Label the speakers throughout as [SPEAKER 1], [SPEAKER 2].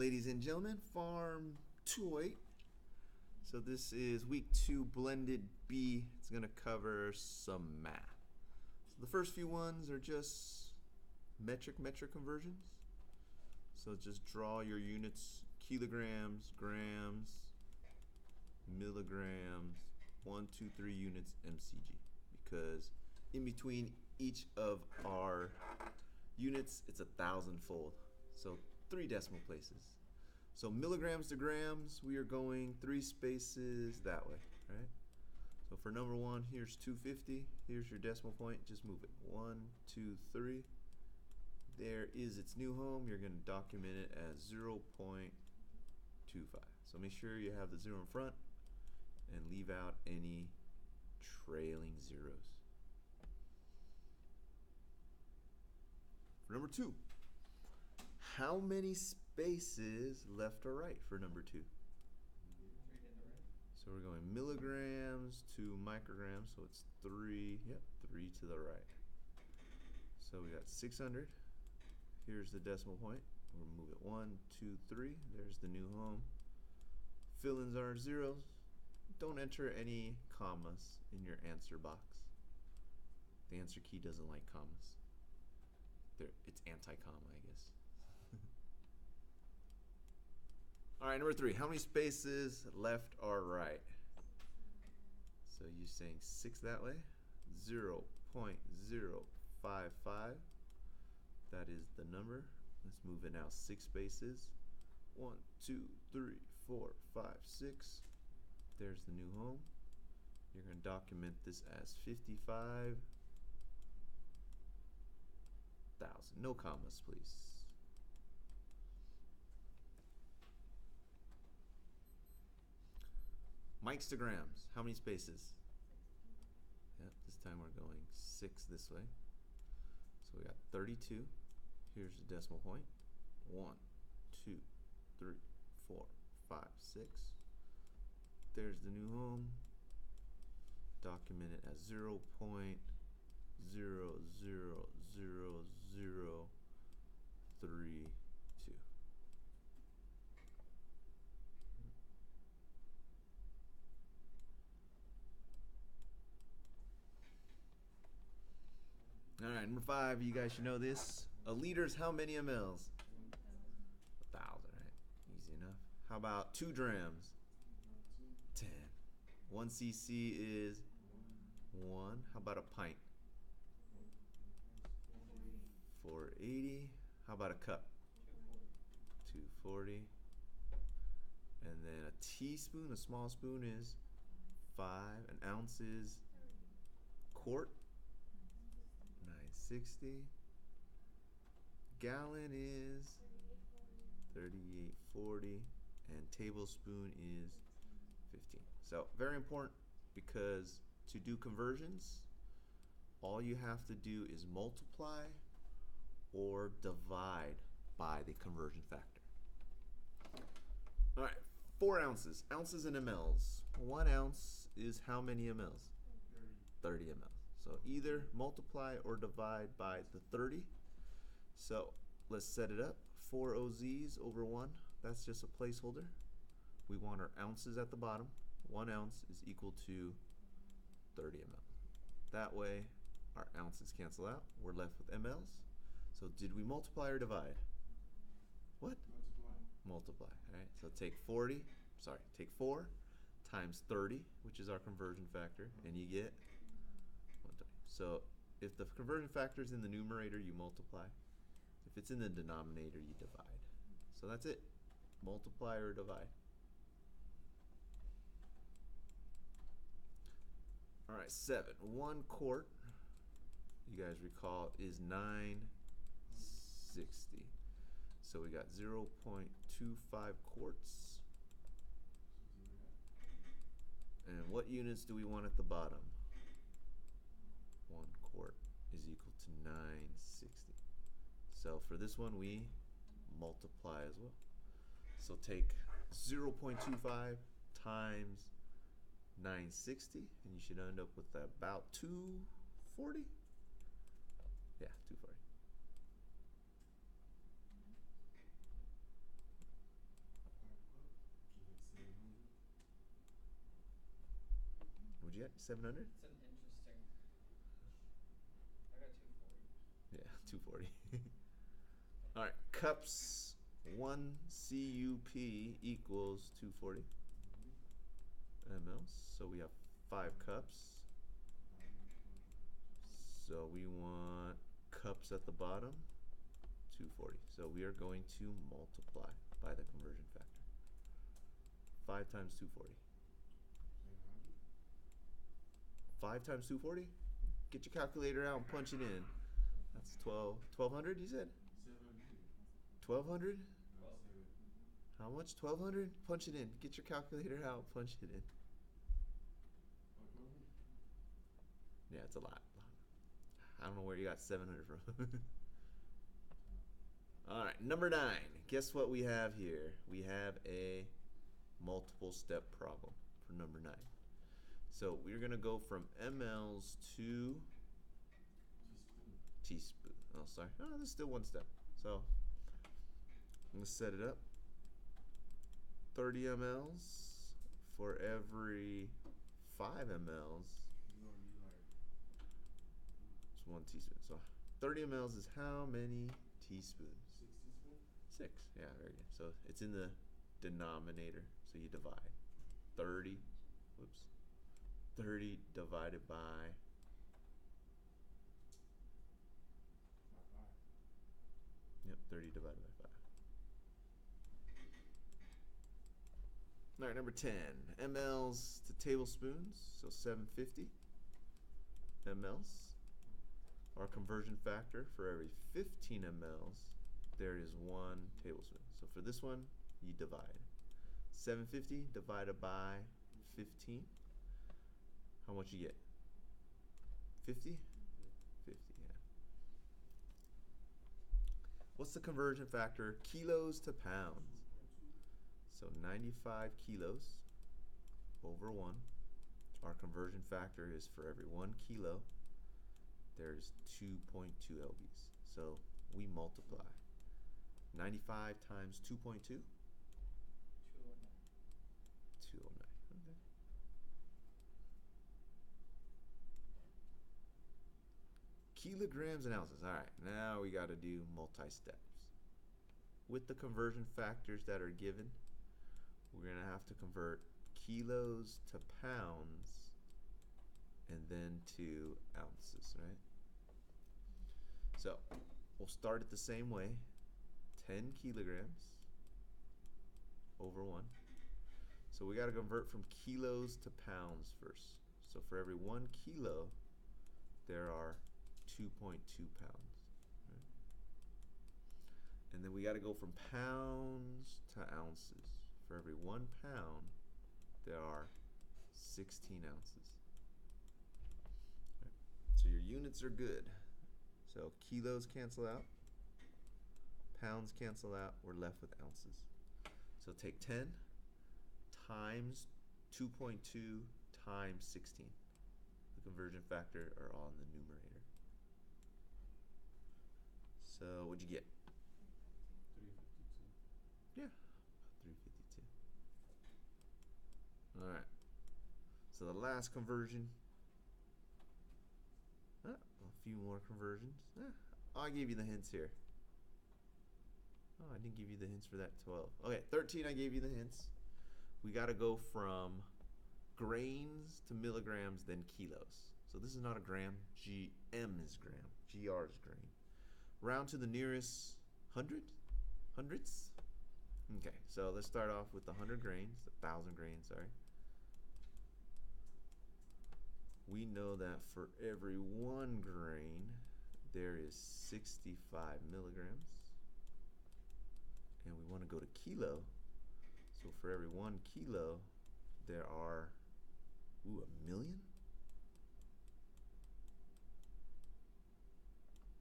[SPEAKER 1] ladies and gentlemen, Farm 208. So this is week 2 blended B. It's going to cover some math. So the first few ones are just metric conversions. So just draw your units: kilograms, grams, milligrams, 1, 2, 3 units MCG. Because in between each of our units, it's 1,000-fold. So 3 decimal places. So milligrams to grams, we are going 3 spaces that way, right? So for number 1, here's 250. Here's your decimal point. Just move it 1, 2, 3. There is its new home. You're going to document it as 0.25. So make sure you have the 0 in front and leave out any trailing zeros. For number 2, how many spaces left or right for number 2? So we're going milligrams to micrograms, so it's 3, 3 to the right. So we got 600. Here's the decimal point. We'll move it 1, 2, 3. There's the new home. Fill-ins are zeros. Don't enter any commas in your answer box. The answer key doesn't like commas. It's anti-comma, I guess. All right, number 3. How many spaces left or right? So you're saying 6 that way. 0.055. That is the number. Let's move it now 6 spaces. 1, 2, 3, 4, 5, 6. There's the new home. You're going to document this as 55,000. No commas, please. Mics to grams. How many spaces? Yep, this time we're going 6 this way. So we got 32. Here's the decimal point. 1, 2, 3, 4, 5, 6. There's the new home. Document it as 0.0000032. All right, number 5, you guys should know this. A liter is how many mLs? 1,000, right? Easy enough. How about 2 drams? 10. 1 cc is 1. How about a pint? 480. How about a cup? 240. And then a teaspoon, a small spoon, is 5. An ounce is quart. 960. Gallon is 3840, and tablespoon is 15. So very important, because to do conversions, all you have to do is multiply or divide by the conversion factor. All right, 4 ounces. Ounces in mLs. 1 ounce is how many mLs? 30 mLs. So either multiply or divide by the 30. So let's set it up. 4 OZs over 1. That's just a placeholder. We want our ounces at the bottom. 1 ounce is equal to 30 ml. That way our ounces cancel out. We're left with mLs. So did we multiply or divide? What? Multiply. All right. So take 4 times 30, which is our conversion factor, and you get 130. So if the conversion factor is in the numerator, you multiply. If it's in the denominator, you divide. So that's it. Multiply or divide. All right, 7. 1 quart, you guys recall, is 960. So we got 0.25 quarts. And what units do we want at the bottom? 1 quart is equal to 960. So for this one, we multiply as well. So take 0.25 times 960, and you should end up with about 240. Yeah, 240. got? 700?
[SPEAKER 2] It's an interesting. I got 240.
[SPEAKER 1] Yeah, 240. All right, cups 1 CUP equals 240 mLs. So we have 5 cups. So we want cups at the bottom, 240. So we are going to multiply by the conversion factor. 5 times 240. 5 times 240? Get your calculator out and punch it in. That's 1200 you said? 1200? How much? 1200? Punch it in. Get your calculator out, punch it in. Yeah, it's a lot. I don't know where you got 700 from. All right, number 9. Guess what we have here? We have a multiple step problem for number 9. So we're gonna go from mLs to teaspoon. Oh, sorry. Oh, there's still one step. So I'm gonna set it up. 30 mLs for every 5 mLs. It's 1 teaspoon. So 30 mLs is how many teaspoons? 6. Yeah, very good. So it's in the denominator. So you divide. 30. Whoops. 30 divided by 30 divided by 5. All right, number 10. mLs to tablespoons, so 750 mLs. Our conversion factor for every 15 mLs, there is 1 tablespoon. So for this one, you divide. 750 divided by 15. How much you get? 50? 50, yeah. What's the conversion factor? Kilos to pounds. So 95 kilos over 1. Our conversion factor is for every 1 kilo, there's 2.2 lbs. So we multiply. 95 times 2.2? 209. Okay. Kilograms and ounces. All right, now we got to do multi-steps. With the conversion factors that are given, we're going to have to convert kilos to pounds and then to ounces, right? So we'll start it the same way. 10 kilograms over 1. So we got to convert from kilos to pounds first. So for every 1 kilo, there are 2.2 pounds. Right? And then we got to go from pounds to ounces. For every 1 pound, there are 16 ounces. Right? So your units are good. So kilos cancel out, pounds cancel out, we're left with ounces. So take 10 times 2.2 times 16. The conversion factor are all in the numerator. So what'd you get? 352. Yeah, 352. All right. So the last conversion. A few more conversions. I gave you the hints here. Oh, I didn't give you the hints for that 12. Okay, 13 I gave you the hints. We got to go from grains to milligrams, then kilos. So this is not a gram. GM is gram. GR is grain. Round to the nearest hundreds? Okay, so let's start off with the 100 grains, 1,000 grains, sorry. We know that for every 1 grain, there is 65 milligrams. And we want to go to kilo. So for every 1 kilo, there are, 1 million?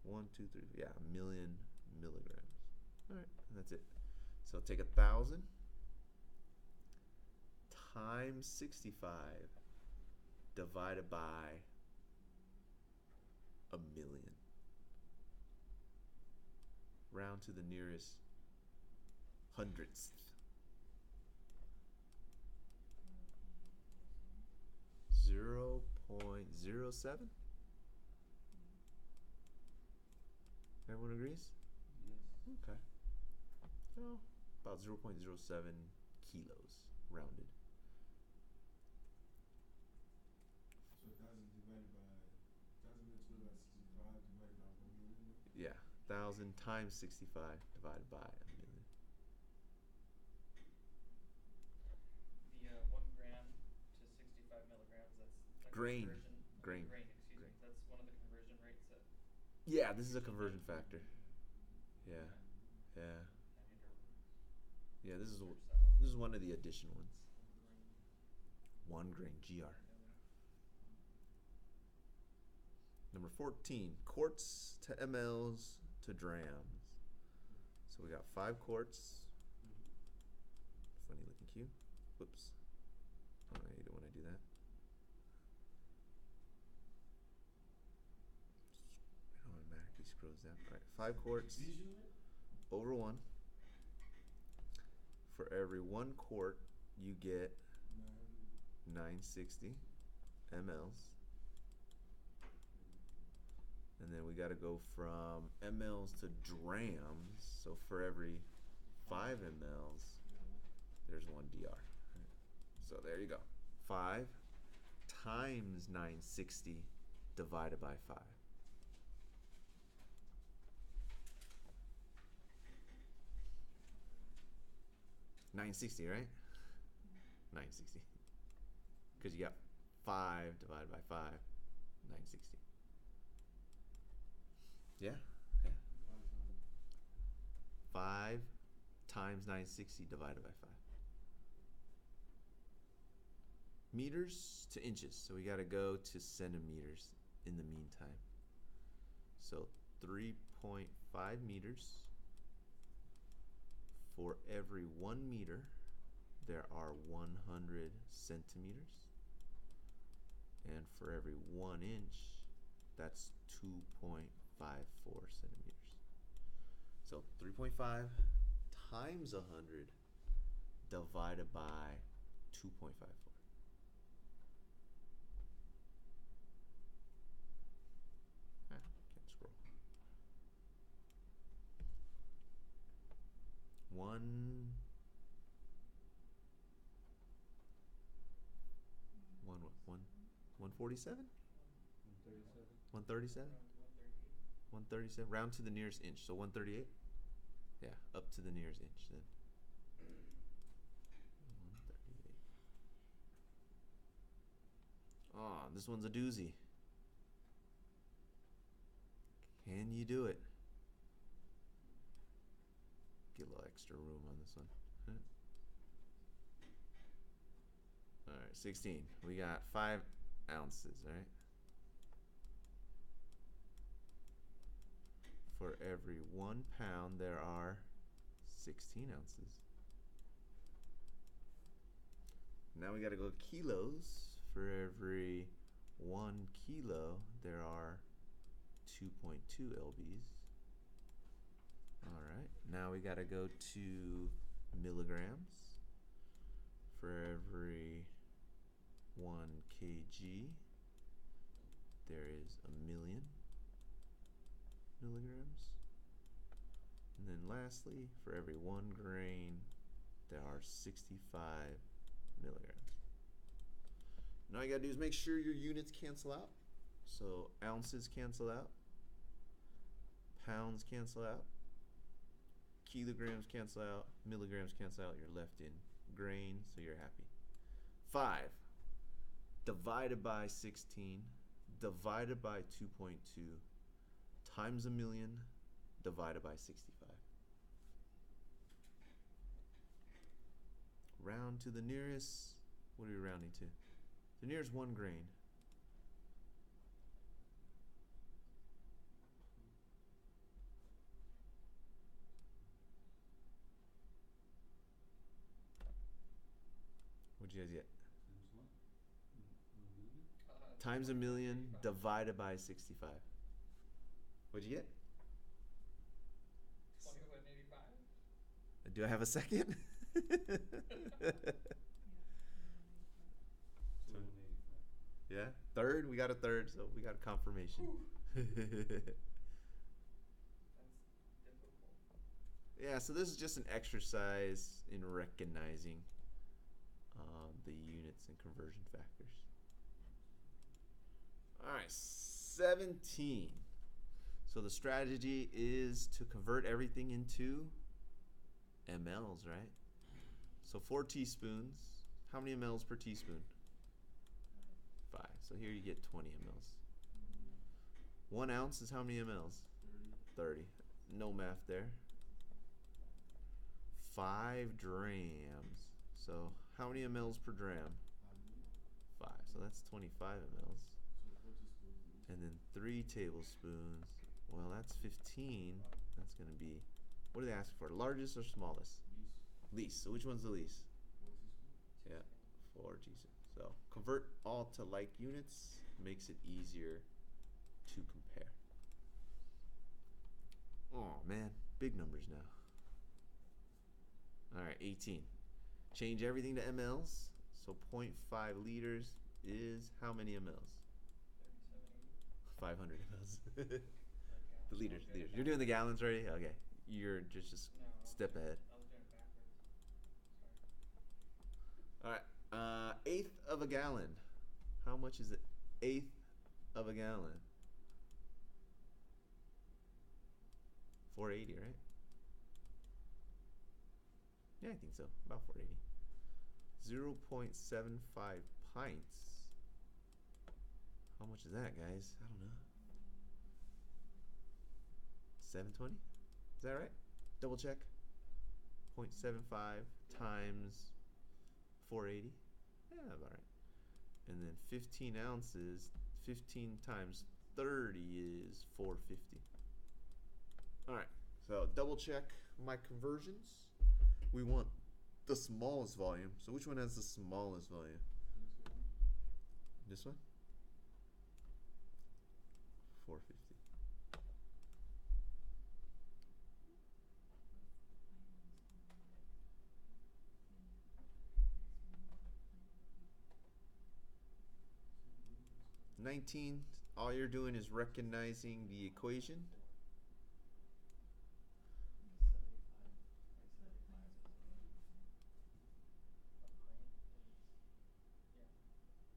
[SPEAKER 1] 1, 2, 3, yeah, 1 million milligrams. All right, and that's it. So take 1,000 times 65 divided by 1 million. Round to the nearest hundredth. 0.0001. 0.07? Everyone agrees?
[SPEAKER 2] Yes.
[SPEAKER 1] Okay. So, about 0.07 kilos, rounded.
[SPEAKER 3] So 1,000 divided by 1,000 divided by 65 divided by 1 million.
[SPEAKER 1] Yeah, 1,000 times 65 divided by a million.
[SPEAKER 2] The 1 gram to 65 milligrams. That's a
[SPEAKER 1] Grain.
[SPEAKER 2] conversion.
[SPEAKER 1] Grain.
[SPEAKER 2] Grain. Excuse
[SPEAKER 1] Grain.
[SPEAKER 2] me. That's one of the conversion rates that.
[SPEAKER 1] Yeah, this is a conversion factor. Yeah, yeah,
[SPEAKER 2] I need to
[SPEAKER 1] yeah. This is
[SPEAKER 2] search that one.
[SPEAKER 1] this is one of the additional ones. 1 grain, GR. Number 14, quarts to mLs to drams. So we got 5 quarts. Funny looking cube. Whoops. Oh, I hate it when I do that. It automatically scrolls down. All right, 5 quarts over 1. For every 1 quart, you get 960 mLs. And then we got to go from mLs to drams. So for every 5 mLs, there's 1 dr. So there you go. 5 times 960 divided by 5. $960, right? $960. Because you got 5 divided by 5, $960. Yeah, yeah. 5 times 960 divided by 5. Meters to inches. So we got to go to centimeters in the meantime. So 3.5 meters. For every 1 meter, there are 100 centimeters. And for every 1 inch, that's 2.54 centimeters. So 3.5 times 100 divided by 2.54. Can't scroll. 147? 137? 137. Round to the nearest inch. So 138? Yeah, up to the nearest inch then. 138. Oh, this one's a doozy. Can you do it? Get a little extra room on this one. All right, 16. We got 5 ounces, right? For every 1 pound, there are 16 ounces. Now we got to go kilos. For every 1 kilo, there are 2.2 lbs. All right. Now we got to go to milligrams. For every 1 kg, there is 1,000,000 milligrams. And then lastly, for every 1 grain, there are 65 milligrams. Now all you gotta do is make sure your units cancel out. So ounces cancel out, pounds cancel out, kilograms cancel out, milligrams cancel out. You're left in grain, so you're happy. 5 divided by 16 divided by 2.2 times 1,000,000 divided by 65. Round to the nearest, what are we rounding to? The nearest 1 grain. What'd you guys get? Times 1,000,000 divided by 65. What'd you get?
[SPEAKER 2] 2185.
[SPEAKER 1] Do I have a second? Yeah, third. We got a third, so we got a confirmation.
[SPEAKER 2] That's difficult.
[SPEAKER 1] Yeah, so this is just an exercise in recognizing the units and conversion factors. All right, 17. So the strategy is to convert everything into mLs, right? So 4 teaspoons. How many mLs per teaspoon? 5. So here you get 20 mLs. 1 ounce is how many mLs? 30. No math there. 5 drams. So how many mLs per dram? 5. So that's 25 mLs. And then 3 tablespoons. Well, that's 15. That's going to be, what do they ask for? Largest or smallest? Least. So which one's the least? Yeah, 4 teaspoons. So convert all to like units makes it easier to compare. Oh man, big numbers now. All right, 18. Change everything to mLs. So 0.5 liters is how many mLs? 500 mLs. The liters. You're doing the gallons already? Okay. You're just
[SPEAKER 2] No,
[SPEAKER 1] step ahead.
[SPEAKER 2] I was doing it backwards. Sorry.
[SPEAKER 1] All right. Eighth of a gallon. How much is it? Eighth of a gallon. 480, right? Yeah, I think so. About 480. 0.75 pints. How much is that, guys? I don't know. 720? Is that right? Double check. 0.75 times 480. Yeah, about right. And then 15 ounces, 15 times 30 is 450. All right, so double check my conversions. We want the smallest volume. So which one has the smallest volume? This one? 450. $19. All you're doing is recognizing the equation.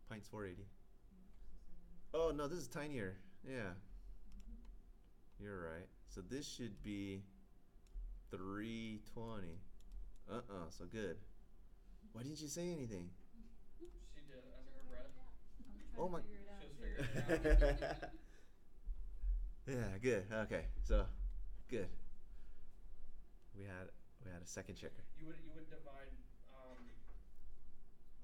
[SPEAKER 1] Pints 480. Oh no, this is tinier. Yeah. You're right. So this should be 320. So good. Why didn't you say anything?
[SPEAKER 2] She did under her breath.
[SPEAKER 1] Oh my.
[SPEAKER 2] She was figuring it out.
[SPEAKER 1] Yeah, good. Okay, so good. We had a second checker.
[SPEAKER 2] You would divide.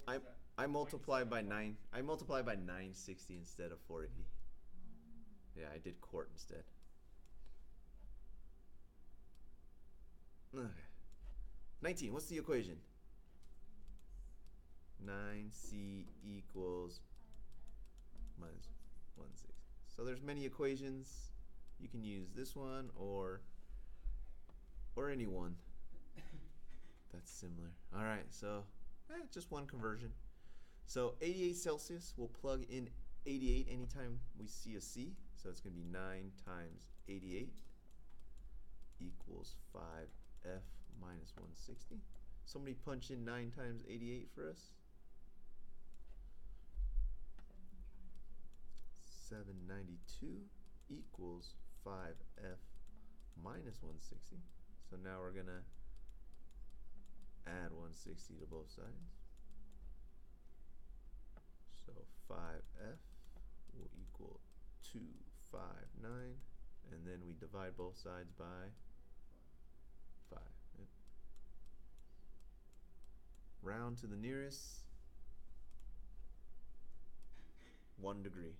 [SPEAKER 2] What is that?
[SPEAKER 1] I multiply by
[SPEAKER 2] 0.75.
[SPEAKER 1] 9. I multiply by 960 instead of 480. Yeah, I did quart instead. Okay. 19. What's the equation? 9c equals minus 160. So there's many equations. You can use this one or any one that's similar. All right, so just one conversion. So 88 Celsius, we'll plug in 88 anytime we see a C. So it's going to be 9 times 88 equals 5F minus 160. Somebody punch in 9 times 88 for us. 792 equals 5F minus 160. So now we're going to add 160 to both sides. So 5F will equal 259, and then we divide both sides by 5. Yep. Round to the nearest 1 degree.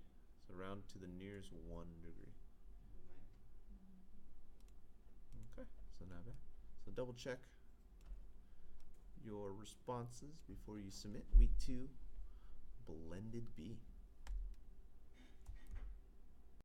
[SPEAKER 1] So round to the nearest 1 degree. Okay, so not bad. So double check your responses before you submit. Week 2, BlendEd B.